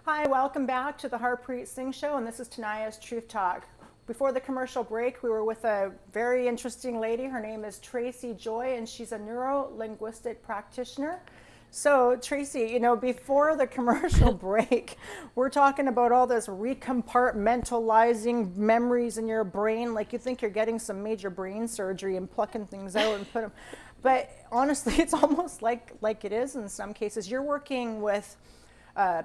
Hi, welcome back to the Harpreet Singh Show, and this is Tania's Truth Talk. Before the commercial break, we were with a very interesting lady. Her name is Tracy Joy, and she's a neuro-linguistic practitioner. So, Tracy, you know, before the commercial break, we're talking about all this recompartmentalizing memories in your brain, like you think you're getting some major brain surgery and plucking things out and put them. But honestly, it's almost like it is in some cases. You're working with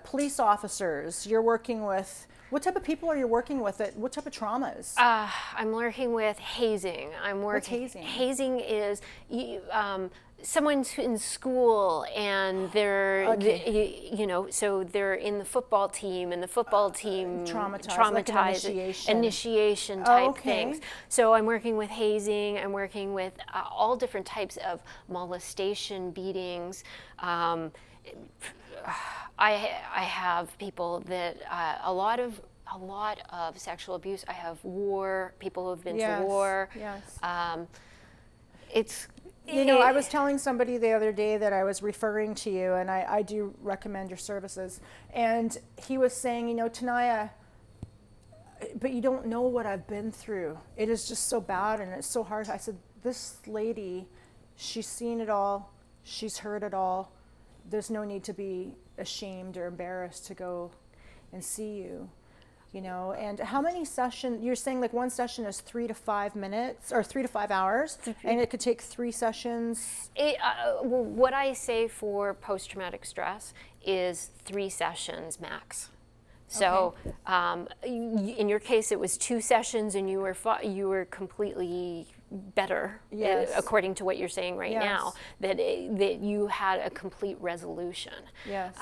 police officers, you're working with, what type of people are you working with? What type of traumas? I'm working with hazing. What's hazing? Hazing is someone's in school and they're, you know, so they're in the football team and the football team traumatized like initiation type things. So I'm working with hazing. I'm working with all different types of molestation, beatings. I have people that a lot of sexual abuse. I have people who have been to war. Yes. You know, I was telling somebody the other day that I was referring to you, and I do recommend your services. And he was saying, you know, Tania, but you don't know what I've been through. It is just so bad and it's so hard. I said, this lady, she's seen it all. She's heard it all. There's no need to be ashamed or embarrassed to go and see you, you know. And how many sessions, you're saying like one session is 3 to 5 minutes or 3 to 5 hours, and it could take 3 sessions? Well, what I say for post-traumatic stress is 3 sessions max. So in your case, it was 2 sessions and you were completely better, according to what you're saying right now, that you had a complete resolution. Yes.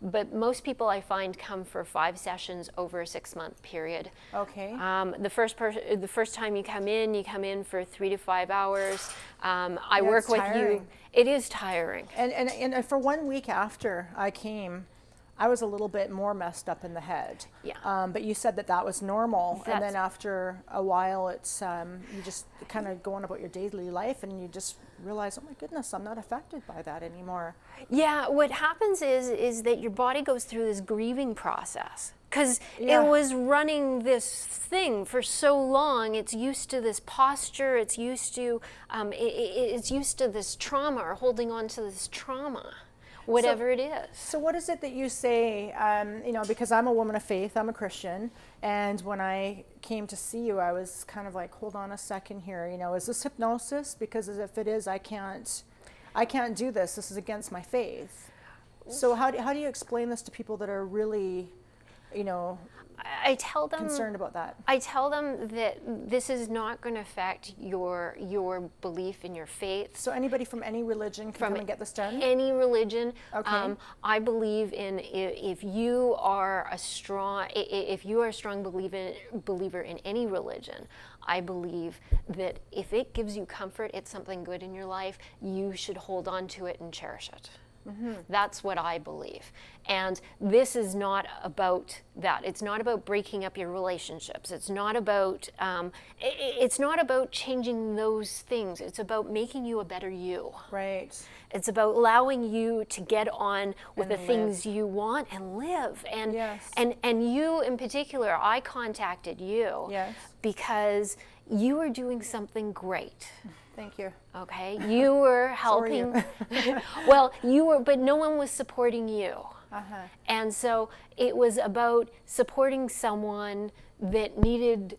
But most people I find come for 5 sessions over a 6-month period. Okay. The first time you come in for 3 to 5 hours. I work with you. It is tiring. And for 1 week after I came, I was a little bit more messed up in the head. Yeah. But you said that was normal, and then after a while, it's you just kind of go on about your daily life, and you just realize, oh my goodness, I'm not affected by that anymore. Yeah. What happens is that your body goes through this grieving process. Because it was running this thing for so long, it's used to this posture, it's used to this trauma, or holding on to this trauma. Whatever it is. So what is it that you say, you know, because I'm a woman of faith, I'm a Christian, and when I came to see you, I was kind of like, hold on a second here, you know, is this hypnosis? Because if it is, I can't do this. This is against my faith. So how do you explain this to people that are really, you know, I tell them, concerned about that? I tell them that this is not going to affect your belief in your faith. So anybody from any religion can come and get this done? Any religion. Okay. I believe in if you are a strong believer in any religion, I believe that if it gives you comfort, it's something good in your life, you should hold on to it and cherish it. Mm-hmm. That's what I believe. And this is not about that. It's not about breaking up your relationships. It's not about changing those things. It's about making you a better you. Right. It's about allowing you to get on with the things you want and live. And you in particular, I contacted you because you were doing something great. Thank you. Okay, you were helping. Well, you were, but no one was supporting you. And so it was about supporting someone that needed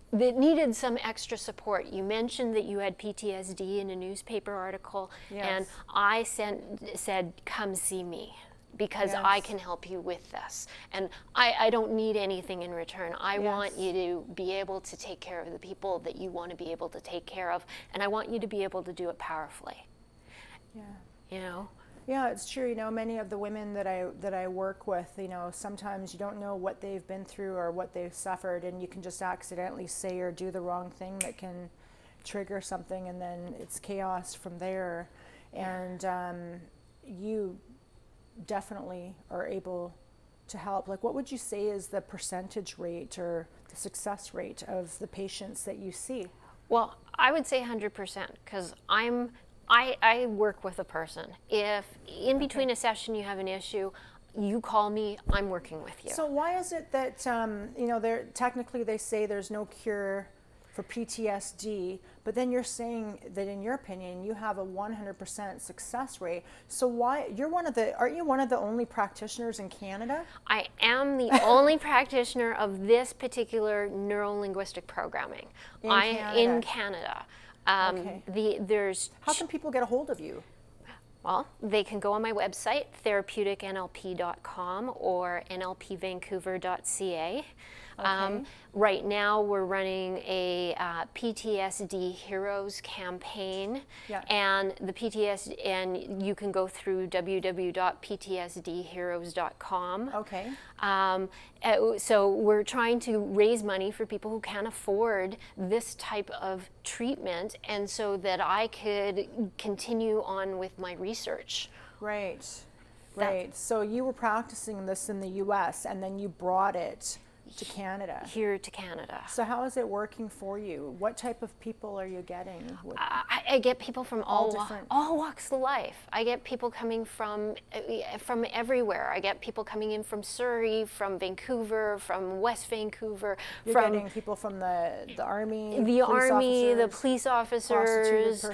some extra support. You mentioned that you had PTSD in a newspaper article, and I said, come see me, because I can help you with this. And I don't need anything in return. I want you to be able to take care of the people that you want to be able to take care of, and I want you to be able to do it powerfully. Yeah. You know? Yeah, it's true. You know, many of the women that I work with, you know, sometimes you don't know what they've been through or what they've suffered, and you can just accidentally say or do the wrong thing that can trigger something, and then it's chaos from there. And you definitely are able to help. Like, what would you say is the percentage rate or the success rate of the patients that you see? Well, I would say 100%, because I work with a person. If in between a session you have an issue, you call me, I'm working with you. So why is it that, you know, technically they say there's no cure for PTSD, but then you're saying that in your opinion, you have a 100% success rate. So why, aren't you one of the only practitioners in Canada? I am the only practitioner of this particular neuro-linguistic programming in Canada. Okay. How can people get a hold of you? Well, they can go on my website, therapeuticnlp.com or nlpvancouver.ca. Okay. Right now, we're running a PTSD Heroes campaign, Yeah. and and you can go through www.ptsdheroes.com. Okay. So we're trying to raise money for people who can't afford this type of treatment, and so that I could continue on with my research. Right. Right. So you were practicing this in the U.S. and then you brought it to Canada. Here to Canada. So how is it working for you? What type of people are you getting? I get people from all walks of life. I get people coming from everywhere. I get people coming in from Surrey, from Vancouver, from West Vancouver. You're getting people from the army, the police officers,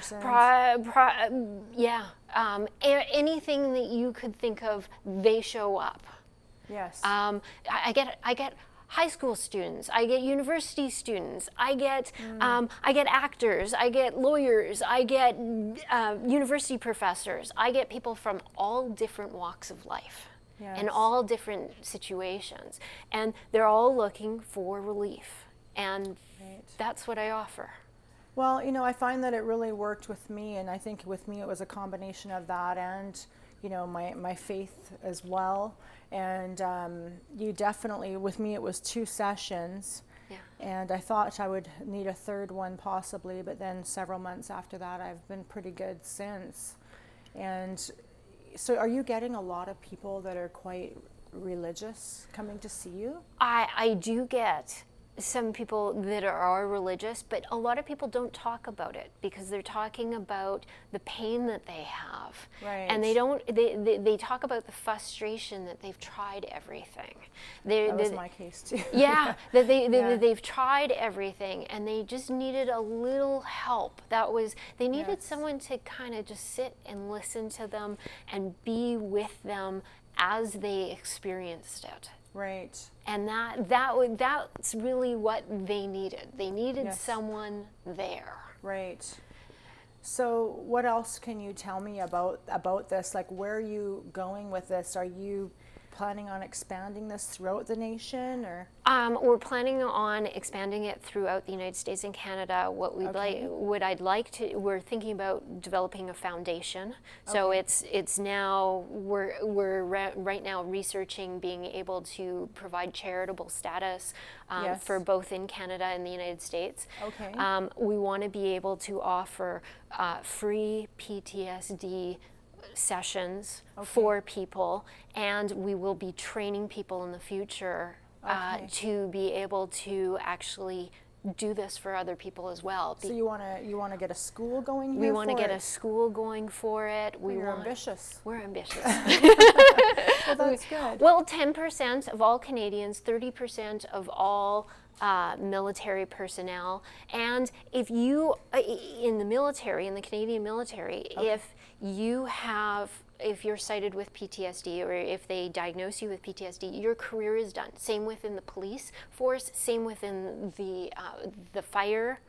anything that you could think of, they show up. Yes. I get high school students, I get university students, I get actors, I get lawyers, I get university professors, I get people from all different walks of life. Yes. And all different situations, and they're all looking for relief, and that's what I offer. Well, you know, I find that it really worked with me, and I think with me it was a combination of that and, you know, my faith as well. And you definitely, with me it was 2 sessions, and I thought I would need a 3rd one possibly, but then several months after that I've been pretty good since. And so are you getting a lot of people that are quite religious coming to see you? I do get some people that are religious, but a lot of people don't talk about it because they're talking about the pain that they have. Right. And they talk about the frustration that they've tried everything. That was my case too. Yeah, that they've tried everything and they just needed a little help. They needed someone to kind of just sit and listen to them and be with them as they experienced it. Right. And that's really what they needed. They needed someone there. Right. So what else can you tell me about this? Like, where are you going with this? Are you planning on expanding this throughout the nation, or? We're planning on expanding it throughout the United States and Canada. We're thinking about developing a foundation. So it's now we're right now researching being able to provide charitable status for both in Canada and the United States. Okay. We want to be able to offer free PTSD sessions for people, and we will be training people in the future to be able to actually do this for other people as well. So you want to get a school going here? We want to get a school going for it. We're ambitious. We're ambitious. Well, that's good. Well, 10% of all Canadians, 30% of all military personnel, and if you in the military, in the Canadian military, if you're cited with PTSD or if they diagnose you with PTSD, your career is done. Same within the police force, same within the fire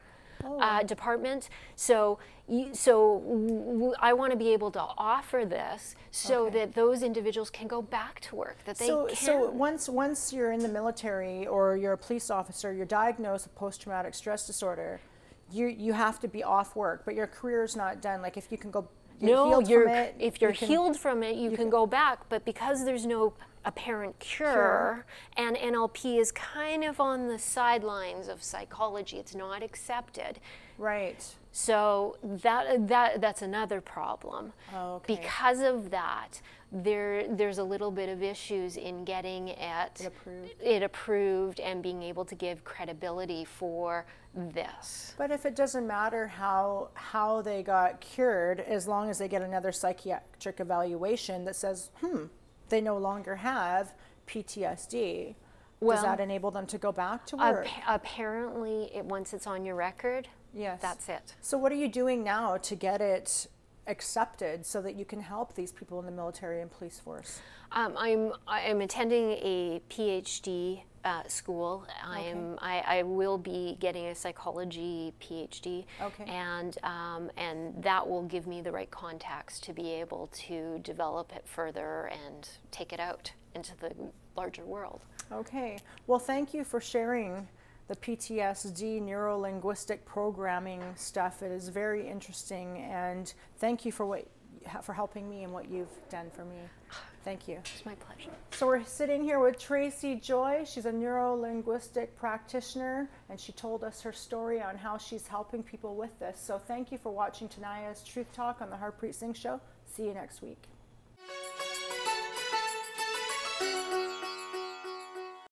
department. So I want to be able to offer this so that those individuals can go back to work. So once you're in the military or you're a police officer, you're diagnosed with post-traumatic stress disorder, you have to be off work, but your career is not done. Like, if you can go. If you're healed from it, you can go back, but because there's no apparent cure, and NLP is kind of on the sidelines of psychology, it's not accepted. Right. So that's another problem. Because of that, there's a little bit of issues in getting it approved and being able to give credibility for this. But if it doesn't matter how they got cured, as long as they get another psychiatric evaluation that says, they no longer have PTSD, well, does that enable them to go back to work? Apparently, once it's on your record, yes, that's it. So what are you doing now to get it accepted so that you can help these people in the military and police force? I'm attending a PhD school. Okay. I will be getting a psychology PhD. Okay. And that will give me the right contacts to be able to develop it further and take it out into the larger world. Okay. Well, thank you for sharing the PTSD neuro-linguistic programming stuff. It is very interesting, and thank you for helping me and what you've done for me. Thank you. It's my pleasure. So we're sitting here with Tracy Joy. She's a neuro-linguistic practitioner, and she told us her story on how she's helping people with this. So thank you for watching Tania's Truth Talk on the Harpreet Singh Show. See you next week.